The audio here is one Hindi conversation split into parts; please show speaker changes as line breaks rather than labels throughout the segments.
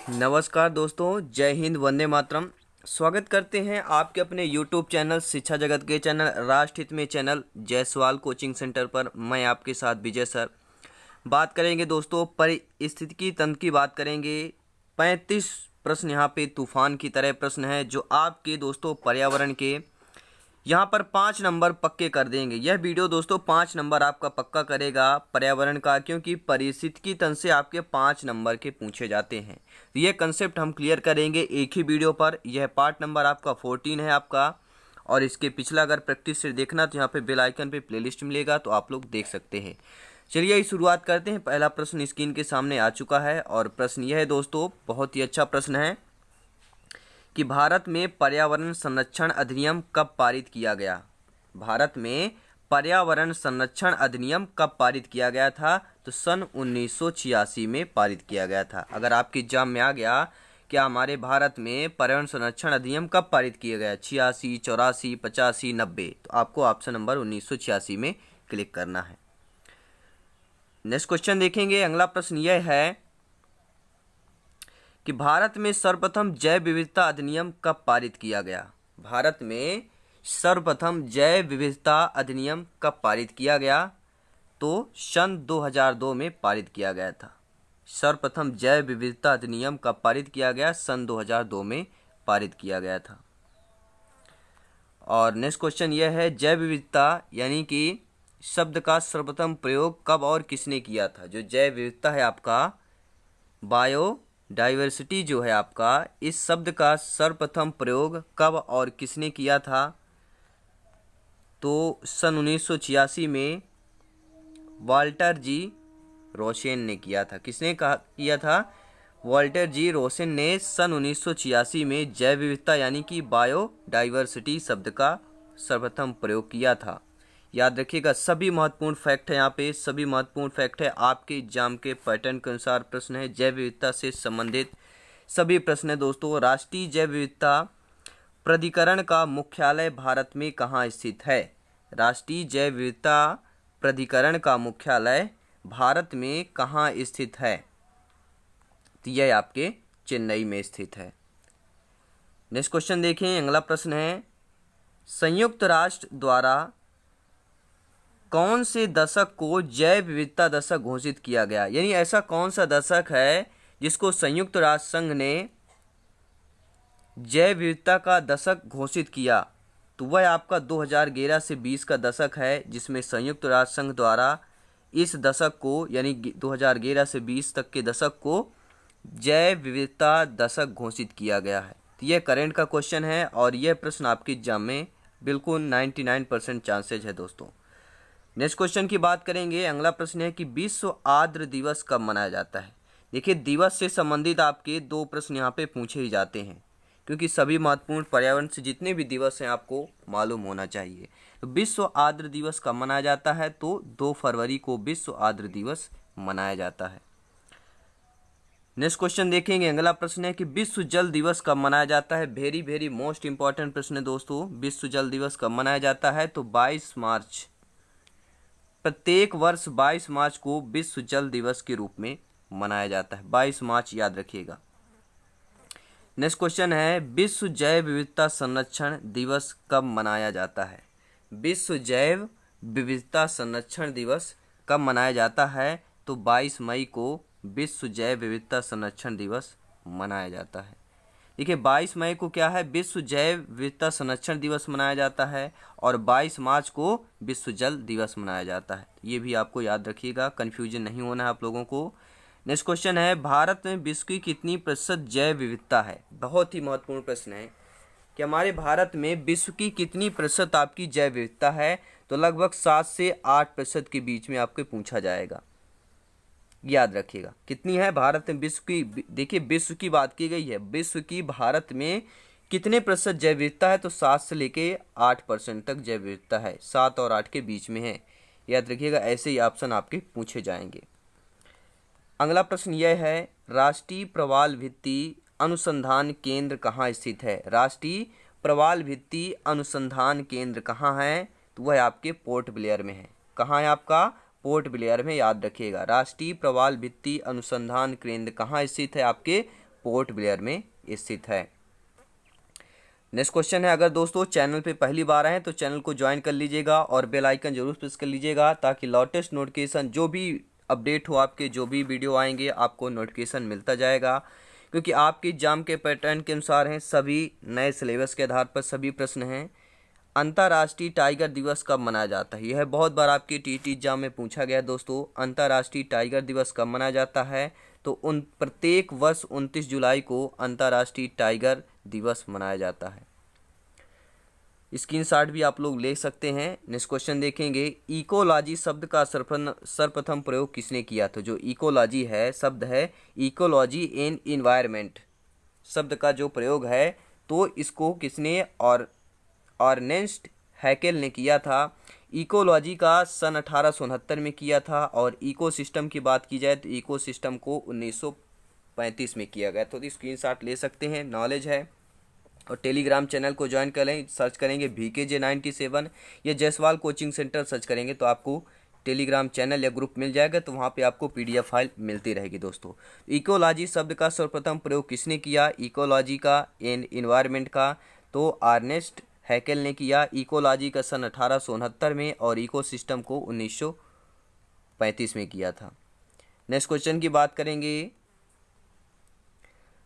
नमस्कार दोस्तों, जय हिंद, वंदे मातरम। स्वागत करते हैं आपके अपने यूट्यूब चैनल, शिक्षा जगत के चैनल, राष्ट्र हित में चैनल जायसवाल कोचिंग सेंटर पर। मैं आपके साथ विजय सर। बात करेंगे दोस्तों पारिस्थितिकी तंत्र की, बात करेंगे। 35 प्रश्न यहाँ पे तूफान की तरह प्रश्न है जो आपके दोस्तों पर्यावरण के यहाँ पर 5 नंबर पक्के कर देंगे। यह वीडियो दोस्तों 5 नंबर आपका पक्का करेगा पर्यावरण का, क्योंकि पारिस्थितिकी तंत्र से आपके 5 नंबर के पूछे जाते हैं। तो यह कंसेप्ट हम क्लियर करेंगे एक ही वीडियो पर। यह पार्ट नंबर आपका 14 है आपका, और इसके पिछला अगर प्रैक्टिस से देखना तो यहाँ पे बेल आइकन पे प्लेलिस्ट मिलेगा, तो आप लोग देख सकते हैं। चलिए शुरुआत करते हैं। पहला प्रश्न स्क्रीन के सामने आ चुका है, और प्रश्न यह है दोस्तों, बहुत ही अच्छा प्रश्न है कि भारत में पर्यावरण संरक्षण अधिनियम कब पारित किया गया। भारत में पर्यावरण संरक्षण अधिनियम कब पारित किया गया था? तो सन 1986 में पारित किया गया था। अगर आपके एग्जाम में आ गया क्या हमारे भारत में पर्यावरण संरक्षण अधिनियम कब पारित किया गया, 86, 84, 85, 90, तो आपको ऑप्शन नंबर 1986 में क्लिक करना है। नेक्स्ट क्वेश्चन देखेंगे। अगला प्रश्न यह है कि भारत में सर्वप्रथम जैव विविधता अधिनियम कब पारित किया गया। भारत में सर्वप्रथम जैव विविधता अधिनियम कब पारित किया गया? तो सन 2002 में पारित किया गया था। सर्वप्रथम जैव विविधता अधिनियम कब पारित किया गया? सन 2002 में पारित किया गया था। और नेक्स्ट क्वेश्चन यह है, जैव विविधता यानी कि शब्द का सर्वप्रथम प्रयोग कब और किसने किया था? जो जैव विविधता है आपका, बायो डाइवर्सिटी जो है आपका, इस शब्द का सर्वप्रथम प्रयोग कब और किसने किया था? तो सन 1986 में वाल्टर जी रोसेन ने किया था। किसने किया था? वाल्टर जी रोसेन ने सन 1986 में जैव विविधता यानी कि बायोडाइवर्सिटी शब्द का सर्वप्रथम प्रयोग किया था। याद रखिएगा, सभी महत्वपूर्ण फैक्ट है यहाँ पे, सभी महत्वपूर्ण फैक्ट है आपके एग्जाम के पैटर्न के अनुसार प्रश्न है। जैव विविधता से संबंधित सभी प्रश्न है दोस्तों। राष्ट्रीय जैव विविधता प्राधिकरण का मुख्यालय भारत में कहाँ स्थित है? राष्ट्रीय जैव विविधता प्राधिकरण का मुख्यालय भारत में कहाँ स्थित है? तो यह आपके चेन्नई में स्थित है। नेक्स्ट क्वेश्चन देखें। अगला प्रश्न है, संयुक्त राष्ट्र द्वारा कौन से दशक को जैव विविधता दशक घोषित किया गया? यानी ऐसा कौन सा दशक है जिसको संयुक्त राष्ट्र संघ ने जैव विविधता का दशक घोषित किया? तो वह आपका 2011 से 20 का दशक है, जिसमें संयुक्त राष्ट्र संघ द्वारा इस दशक को यानी 2011 से 20 तक के दशक को जैव विविधता दशक घोषित किया गया है। तो यह करंट का क्वेश्चन है, और यह प्रश्न आपके एग्जाम में बिल्कुल 99% चांसेज है दोस्तों। नेक्स्ट क्वेश्चन की बात करेंगे। अगला प्रश्न है कि विश्व आर्द्र दिवस कब मनाया जाता है? देखिए, दिवस से संबंधित आपके 2 प्रश्न यहाँ पे पूछे ही जाते हैं, क्योंकि सभी महत्वपूर्ण पर्यावरण से जितने भी दिवस हैं आपको मालूम होना चाहिए। तो विश्व आर्द्र दिवस कब मनाया जाता है? तो 2 फरवरी को विश्व आर्द्र दिवस मनाया जाता है। नेक्स्ट क्वेश्चन देखेंगे। अगला प्रश्न है कि विश्व जल दिवस कब मनाया जाता है? वेरी वेरी मोस्ट इंपॉर्टेंट प्रश्न है दोस्तों। विश्व जल दिवस कब मनाया जाता है? तो 22 मार्च, प्रत्येक वर्ष 22 मार्च को विश्व जल दिवस के रूप में मनाया जाता है। 22 मार्च याद रखिएगा। नेक्स्ट क्वेश्चन है, विश्व जैव विविधता संरक्षण दिवस कब मनाया जाता है? विश्व जैव विविधता संरक्षण दिवस कब मनाया जाता है? तो 22 मई को विश्व जैव विविधता संरक्षण दिवस मनाया जाता है। देखिए, 22 मई को क्या है? विश्व जैव विविधता संरक्षण दिवस मनाया जाता है, और 22 मार्च को विश्व जल दिवस मनाया जाता है। ये भी आपको याद रखिएगा, कन्फ्यूजन नहीं होना है आप लोगों को। नेक्स्ट क्वेश्चन है, भारत में विश्व की कितनी प्रतिशत जैव विविधता है? बहुत ही महत्वपूर्ण प्रश्न है कि हमारे भारत में विश्व की कितनी प्रतिशत आपकी जैव विविधता है? तो लगभग 7 से 8% के बीच में आपके पूछा जाएगा। याद रखिएगा कितनी है भारत में विश्व की। देखिए, विश्व की बात की गई है, विश्व की भारत में कितने प्रतिशत जैव विविधता है? तो 7 से लेके 8% तक जैव विविधता है, 7 और 8 के बीच में है। याद रखिएगा, ऐसे ही ऑप्शन आपके पूछे जाएंगे। अगला प्रश्न यह है, राष्ट्रीय प्रवाल भित्ति अनुसंधान केंद्र कहाँ स्थित है? राष्ट्रीय प्रवाल भित्ति अनुसंधान केंद्र कहाँ है? तो वह आपके पोर्ट ब्लेयर में है। कहाँ है आपका? पोर्ट ब्लेयर में। याद रखिएगा, राष्ट्रीय प्रवाल भित्ति अनुसंधान केंद्र कहाँ स्थित है? आपके पोर्ट ब्लेयर में स्थित है। नेक्स्ट क्वेश्चन है, अगर दोस्तों चैनल पे पहली बार आए तो चैनल को ज्वाइन कर लीजिएगा और बेल आइकन जरूर प्रेस कर लीजिएगा ताकि लेटेस्ट नोटिफिकेशन जो भी अपडेट हो, आपके जो भी वीडियो आएंगे आपको नोटिफिकेशन मिलता जाएगा। क्योंकि आपके एग्जाम के पैटर्न के अनुसार हैं, सभी नए सिलेबस के आधार पर सभी प्रश्न हैं। अंतर्राष्ट्रीय टाइगर दिवस कब मनाया जाता है? यह बहुत बार आपके टीटी एग्जाम में पूछा गया दोस्तों। अंतर्राष्ट्रीय टाइगर दिवस कब मनाया जाता है? तो उन प्रत्येक वर्ष 29 जुलाई को अंतर्राष्ट्रीय टाइगर दिवस मनाया जाता है। स्क्रीनशॉट भी आप लोग ले सकते हैं। नेक्स्ट क्वेश्चन देखेंगे, इकोलॉजी शब्द का सर्वप्रथम प्रयोग किसने किया? तो जो इकोलॉजी है शब्द है, इकोलॉजी एंड इन्वायरमेंट शब्द का जो प्रयोग है तो इसको किसने और अर्नेस्ट हैकेल ने किया था। इकोलॉजी का सन 1869 में किया था और इकोसिस्टम की बात की जाए तो इकोसिस्टम को 1935 में किया गया। तो स्क्रीनशॉट ले सकते हैं, नॉलेज है। और टेलीग्राम चैनल को ज्वाइन करें, सर्च करेंगे VKJ97 या जयसवाल कोचिंग सेंटर सर्च करेंगे तो आपको टेलीग्राम चैनल या ग्रुप मिल जाएगा, तो वहाँ पे आपको PDF फाइल मिलती रहेगी दोस्तों। इकोलॉजी शब्द का सर्वप्रथम प्रयोग किसने किया? इकोलॉजी का एंड इन्वायरमेंट का तो अर्नेस्ट हैकेल ने किया। इकोलॉजी का सन 1869 में और इकोसिस्टम को 1935 में किया था। नेक्स्ट क्वेश्चन की बात करेंगे,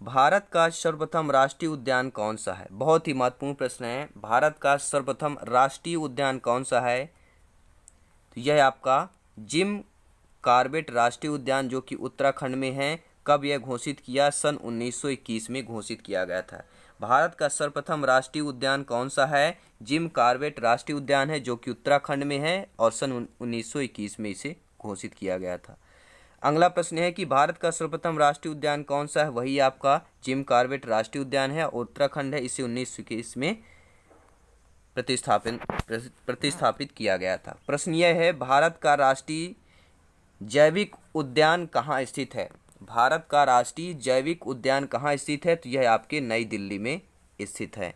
भारत का सर्वप्रथम राष्ट्रीय उद्यान कौन सा है? बहुत ही महत्वपूर्ण प्रश्न है। भारत का सर्वप्रथम राष्ट्रीय उद्यान कौन सा है? तो यह आपका जिम कॉर्बेट राष्ट्रीय उद्यान जो कि उत्तराखंड में है। कब यह घोषित किया? सन 1921 में घोषित किया गया था। भारत का सर्वप्रथम राष्ट्रीय उद्यान कौन सा है? जिम कॉर्बेट राष्ट्रीय उद्यान है जो कि उत्तराखंड में है और सन 1921 में इसे घोषित किया गया था। अगला प्रश्न है कि भारत का सर्वप्रथम राष्ट्रीय उद्यान कौन सा है? वही आपका जिम कॉर्बेट राष्ट्रीय उद्यान है और उत्तराखंड है। इसे 1921 में प्रतिस्थापित किया गया था। प्रश्न यह है, भारत का राष्ट्रीय जैविक उद्यान कहाँ स्थित है? भारत का राष्ट्रीय जैविक उद्यान कहाँ स्थित है? तो यह आपके नई दिल्ली में स्थित है।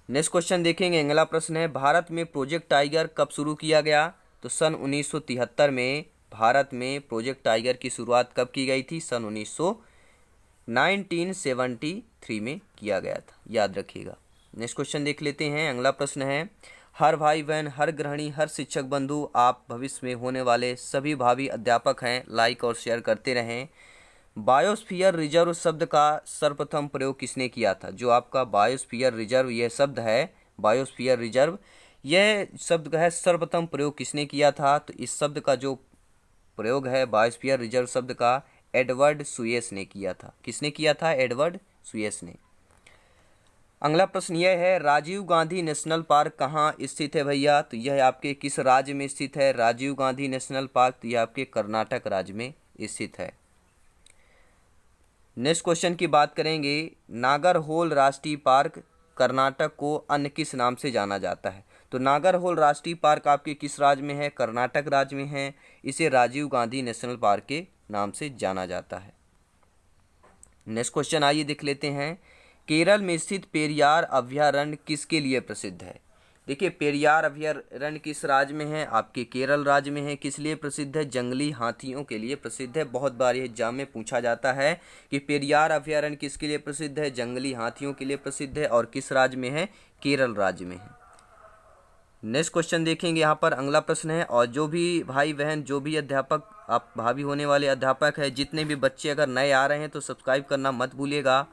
नेक्स्ट क्वेश्चन देखेंगे, अगला प्रश्न है, भारत में प्रोजेक्ट टाइगर कब शुरू किया गया? तो सन 1973 में भारत में प्रोजेक्ट टाइगर की शुरुआत कब की गई थी? सन 1973 में किया गया था, याद रखिएगा। नेक्स्ट क्वेश्चन देख लेते हैं। अगला प्रश्न है, हर भाई बहन, हर गृहिणी, हर शिक्षक बंधु, आप भविष्य में होने वाले सभी भावी अध्यापक हैं, लाइक और शेयर करते रहें। बायोस्फीयर रिजर्व शब्द का सर्वप्रथम प्रयोग किसने किया था? जो आपका बायोस्फीयर रिजर्व यह शब्द है, बायोस्फीयर रिजर्व यह शब्द का है सर्वप्रथम प्रयोग किसने किया था? तो इस शब्द का जो प्रयोग है बायोस्फीयर रिजर्व शब्द का एडवर्ड सुयेस ने किया था। किसने किया था? एडवर्ड सुयेस ने। अगला प्रश्न यह है, राजीव गांधी नेशनल पार्क कहाँ स्थित है भैया? तो यह आपके किस राज्य में स्थित है? राजीव गांधी नेशनल पार्क तो यह आपके कर्नाटक राज्य में स्थित है। नेक्स्ट क्वेश्चन की बात करेंगे, नागरहोल राष्ट्रीय पार्क कर्नाटक को अन्य किस नाम से जाना जाता है? तो नागरहोल राष्ट्रीय पार्क आपके किस राज्य में है? कर्नाटक राज्य में है। इसे राजीव गांधी नेशनल पार्क के नाम से जाना जाता है। नेक्स्ट क्वेश्चन आइए देख लेते हैं, केरल में स्थित पेरियार अभयारण्य किसके लिए प्रसिद्ध है? देखिए, पेरियार अभयारण्य किस राज्य में है? आपके केरल राज्य में है। किस लिए प्रसिद्ध है? जंगली हाथियों के लिए प्रसिद्ध है। बहुत बार यह एग्जाम में पूछा जाता है कि पेरियार अभयारण्य किसके लिए प्रसिद्ध है? जंगली हाथियों के लिए प्रसिद्ध है और किस राज्य में है? केरल राज्य में है। नेक्स्ट क्वेश्चन देखेंगे, यहाँ पर अगला प्रश्न है, और जो भी भाई बहन, जो भी अध्यापक, आप भाभी होने वाले अध्यापक हैं, जितने भी बच्चे अगर नए आ रहे हैं तो सब्सक्राइब करना मत भूलिएगा।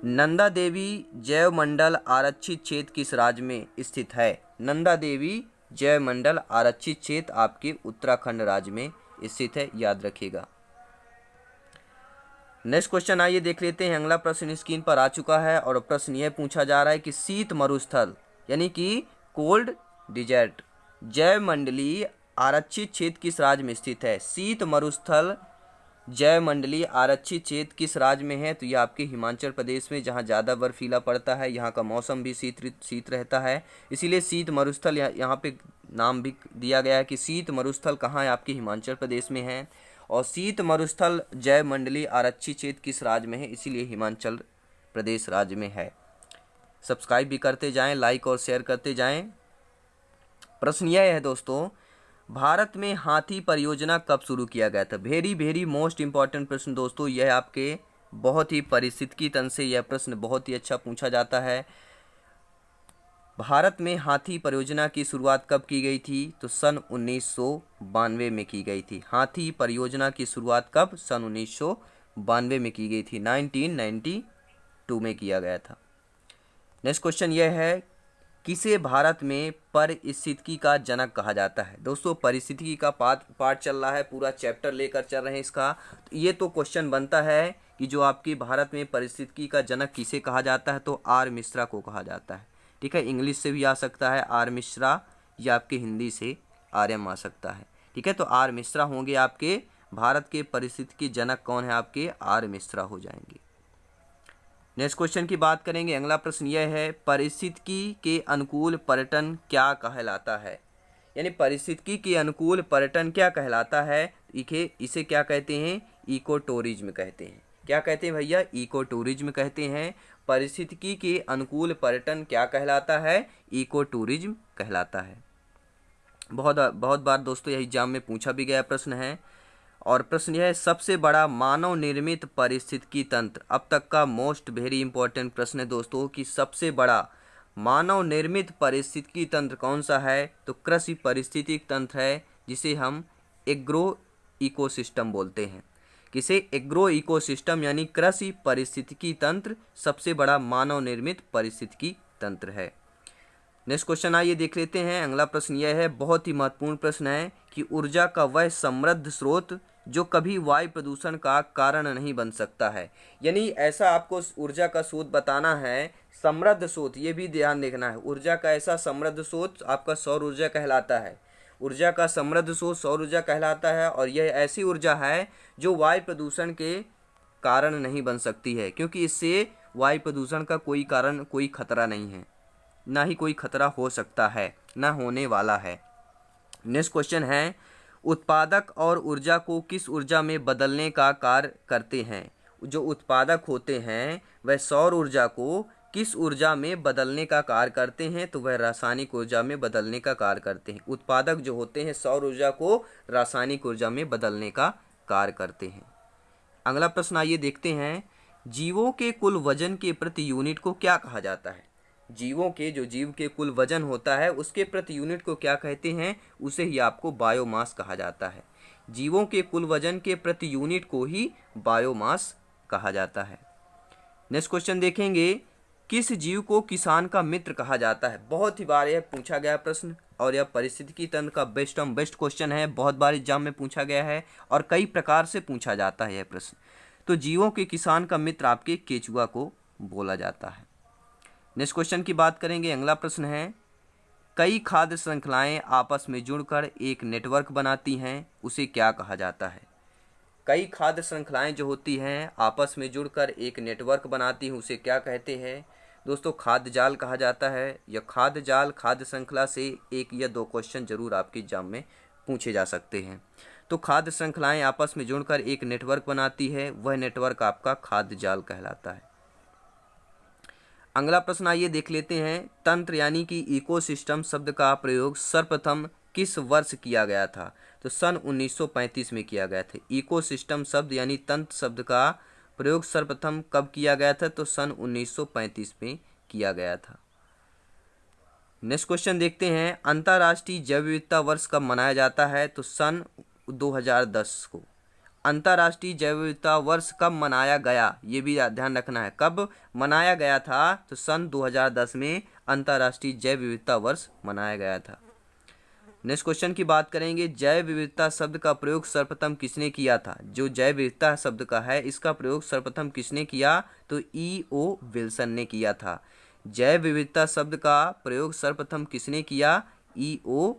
नंदा देवी जैव मंडल आरक्षित क्षेत्र किस राज्य में स्थित है? नंदा देवी जैव मंडल आरक्षित क्षेत्र आपके उत्तराखंड राज्य में स्थित है, याद रखिएगा। नेक्स्ट क्वेश्चन आइए देख लेते हैं। अगला प्रश्न स्क्रीन पर आ चुका है और प्रश्न यह पूछा जा रहा है कि शीत मरुस्थल यानी कि कोल्ड डिजर्ट जैव मंडलीय आरक्षित क्षेत्र किस राज्य में स्थित है? शीत मरुस्थल जैव मंडलीय आरक्षित क्षेत्र किस राज्य में है? तो यह आपके हिमाचल प्रदेश में, जहाँ ज़्यादा बर्फीला पड़ता है, यहाँ का मौसम भी शीत रहता है, इसीलिए शीत मरुस्थल यहाँ पे नाम भी दिया गया है कि शीत मरुस्थल कहाँ है? आपके हिमाचल प्रदेश में है। और शीत मरुस्थल जैव मंडलीय आरक्षित क्षेत्र किस राज्य में है? इसीलिए हिमाचल प्रदेश राज्य में है। सब्सक्राइब भी करते जाएं, लाइक और शेयर करते जाएं। प्रश्न यह है दोस्तों, भारत में हाथी परियोजना कब शुरू किया गया था? वेरी वेरी मोस्ट इंपॉर्टेंट प्रश्न दोस्तों, यह आपके बहुत ही पारिस्थितिकी तंत्र से यह प्रश्न बहुत ही अच्छा पूछा जाता है। भारत में हाथी परियोजना की शुरुआत कब की गई थी? तो सन 1992 में की गई थी। हाथी परियोजना की शुरुआत कब? सन 1992 में की गई थी, 1992 में किया गया था। नेक्स्ट क्वेश्चन यह है, किसे भारत में पारिस्थितिकी का जनक कहा जाता है? दोस्तों पारिस्थितिकी का पार्ट चल रहा है, पूरा चैप्टर लेकर चल रहे हैं इसका, तो ये तो क्वेश्चन बनता है कि जो आपकी भारत में पारिस्थितिकी का जनक किसे कहा जाता है? तो आर मिश्रा को कहा जाता है। ठीक है, इंग्लिश से भी आ सकता है आर मिश्रा, या आपके हिंदी से आर्यम आ सकता है। ठीक है, तो आर मिश्रा होंगे आपके भारत के पारिस्थितिकी जनक। कौन है आपके? आर मिश्रा हो जाएंगे। नेक्स्ट क्वेश्चन की बात करेंगे। अगला प्रश्न यह है, पारिस्थितिकी के अनुकूल पर्यटन क्या कहलाता है? यानी पारिस्थितिकी के अनुकूल पर्यटन क्या कहलाता है? इसे क्या कहते हैं? इको टूरिज्म कहते हैं। क्या कहते हैं भैया? इको टूरिज्म कहते हैं। पारिस्थितिकी के अनुकूल पर्यटन क्या कहलाता है? इको टूरिज्म कहलाता है। बहुत बहुत बार दोस्तों यह एग्जाम में पूछा भी गया प्रश्न है। और प्रश्न यह है, सबसे बड़ा मानव निर्मित पारिस्थितिकी तंत्र। अब तक का मोस्ट वेरी इंपॉर्टेंट प्रश्न है दोस्तों कि सबसे बड़ा मानव निर्मित पारिस्थितिकी तंत्र कौन सा है? तो कृषि पारिस्थितिकी तंत्र है, जिसे हम एग्रो इकोसिस्टम बोलते हैं। किसे? एग्रो इकोसिस्टम यानी कृषि पारिस्थितिकी तंत्र सबसे बड़ा मानव निर्मित पारिस्थितिकी तंत्र है। नेक्स्ट क्वेश्चन आइए देख लेते हैं। अगला प्रश्न यह है, बहुत ही महत्वपूर्ण प्रश्न है कि ऊर्जा का वह समृद्ध स्रोत जो कभी वायु प्रदूषण का कारण नहीं बन सकता है। यानी ऐसा आपको ऊर्जा का स्रोत बताना है, समृद्ध स्रोत, ये भी ध्यान देखना है। ऊर्जा का ऐसा समृद्ध स्रोत आपका सौर ऊर्जा कहलाता है। ऊर्जा का समृद्ध स्रोत सौर ऊर्जा कहलाता है, और यह ऐसी ऊर्जा है जो वायु प्रदूषण के कारण नहीं बन सकती है, क्योंकि इससे वायु प्रदूषण का कोई कारण, कोई खतरा नहीं है, ना ही कोई खतरा हो सकता है, ना होने वाला है। नेक्स्ट क्वेश्चन है, उत्पादक और ऊर्जा को किस ऊर्जा में बदलने का कार्य करते हैं? जो उत्पादक होते हैं वह सौर ऊर्जा को किस ऊर्जा में बदलने का कार्य करते हैं? तो वह रासायनिक ऊर्जा में बदलने का कार्य करते हैं। उत्पादक जो होते हैं सौर ऊर्जा को रासायनिक ऊर्जा में बदलने का कार्य करते हैं। अगला प्रश्न आइए देखते हैं, जीवों के कुल वजन के प्रति यूनिट को क्या कहा जाता है? जीवों के, जो जीव के कुल वजन होता है उसके प्रति यूनिट को क्या कहते हैं? उसे ही आपको बायोमास कहा जाता है। जीवों के कुल वजन के प्रति यूनिट को ही बायोमास कहा जाता है। नेक्स्ट क्वेश्चन देखेंगे, किस जीव को किसान का मित्र कहा जाता है? बहुत ही बार यह पूछा गया प्रश्न, और यह पारिस्थितिकी तंत्र का बेस्ट क्वेश्चन है। बहुत बार एग्जाम में पूछा गया है और कई प्रकार से पूछा जाता है यह प्रश्न। तो जीवों के किसान का मित्र आपके केचुआ को बोला जाता है। नेक्स्ट क्वेश्चन की बात करेंगे। अगला प्रश्न है, कई खाद्य श्रृंखलाएं आपस में जुड़कर एक नेटवर्क बनाती हैं, उसे क्या कहा जाता है? कई खाद्य श्रृंखलाएं जो होती हैं आपस में जुड़कर एक नेटवर्क बनाती हैं, उसे क्या कहते हैं? दोस्तों खाद्य जाल कहा जाता है। या खाद्य जाल, खाद्य श्रृंखला से एक या दो क्वेश्चन जरूर आपके एग्जाम में पूछे जा सकते हैं। तो खाद्य श्रृंखलाएं आपस में जुड़कर एक नेटवर्क बनाती है, वह नेटवर्क आपका खाद्य जाल कहलाता है। अगला प्रश्न आइए देख लेते हैं, तंत्र यानी कि इकोसिस्टम शब्द का प्रयोग सर्वप्रथम किस वर्ष किया गया था? तो सन 1935 में किया गया था। इकोसिस्टम शब्द यानी तंत्र शब्द का प्रयोग सर्वप्रथम कब किया गया था? तो सन 1935 में किया गया था। नेक्स्ट क्वेश्चन देखते हैं, अंतर्राष्ट्रीय जैव विविधता वर्ष कब मनाया जाता है? तो सन 2010 को। अंतर्राष्ट्रीय जैव विविधता वर्ष कब मनाया गया, ये भी ध्यान रखना है, कब मनाया गया था? तो सन 2010 में अंतर्राष्ट्रीय जैव विविधता वर्ष मनाया गया था। नेक्स्ट क्वेश्चन की बात करेंगे, जैव विविधता शब्द का प्रयोग सर्वप्रथम किसने किया था? जो जैव विविधता शब्द का है इसका प्रयोग सर्वप्रथम किसने किया? तो E.O. विल्सन ने किया था। जैव विविधता शब्द का प्रयोग सर्वप्रथम किसने किया? E.O.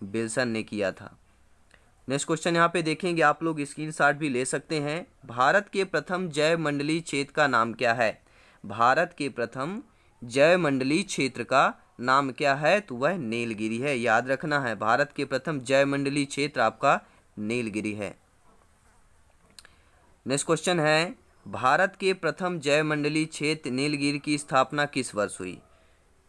विल्सन ने किया था। नेक्स्ट क्वेश्चन यहाँ पे देखेंगे, आप लोग स्क्रीनशॉट भी ले सकते हैं। भारत के प्रथम जैव मंडलीय क्षेत्र का नाम क्या है? भारत के प्रथम जैव मंडलीय क्षेत्र का नाम क्या है? तो वह नीलगिरी है। याद रखना है, भारत के प्रथम जैव मंडलीय क्षेत्र आपका नीलगिरी है। नेक्स्ट क्वेश्चन है, भारत के प्रथम जैव मंडलीय क्षेत्र नीलगिरी की स्थापना किस वर्ष हुई?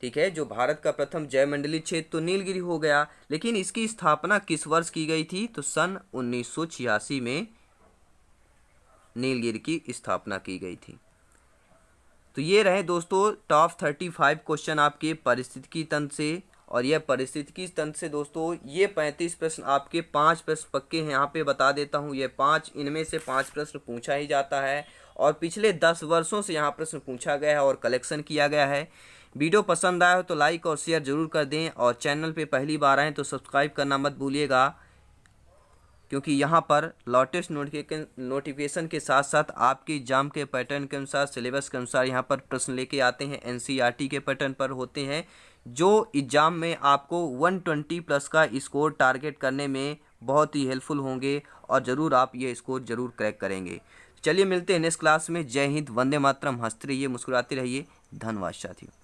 ठीक है, जो भारत का प्रथम जयमंडली क्षेत्र तो नीलगिरी हो गया, लेकिन इसकी स्थापना किस वर्ष की गई थी? तो सन 1986 में नीलगिरी की स्थापना की गई थी। तो ये रहे दोस्तों टॉप 35 क्वेश्चन आपके पारिस्थितिकी तंत्र से। और यह पारिस्थितिकी तंत्र से दोस्तों ये 35 प्रश्न आपके 5 प्रश्न पक्के हैं, यहाँ पे बता देता हूँ। ये 5, इनमें से 5 प्रश्न पूछा ही जाता है और पिछले 10 वर्षों से यहाँ प्रश्न पूछा गया है और कलेक्शन किया गया है। वीडियो पसंद आया हो तो लाइक और शेयर जरूर कर दें, और चैनल पे पहली बार आएँ तो सब्सक्राइब करना मत भूलिएगा, क्योंकि यहाँ पर लेटेस्ट नोटिफिकेशन के साथ साथ आपके एग्जाम के पैटर्न के अनुसार, सिलेबस के अनुसार यहाँ पर प्रश्न लेके आते हैं। एनसीईआरटी के पैटर्न पर होते हैं, जो एग्ज़ाम में आपको 120 प्लस का स्कोर टारगेट करने में बहुत ही हेल्पफुल होंगे, और ज़रूर आप ये स्कोर ज़रूर क्रैक करेंगे। चलिए मिलते हैं नेक्स्ट क्लास में। जय हिंद, वंदे मातरम, हंसते रहिए, मुस्कुराते रहिए। धन्यवाद साथियों।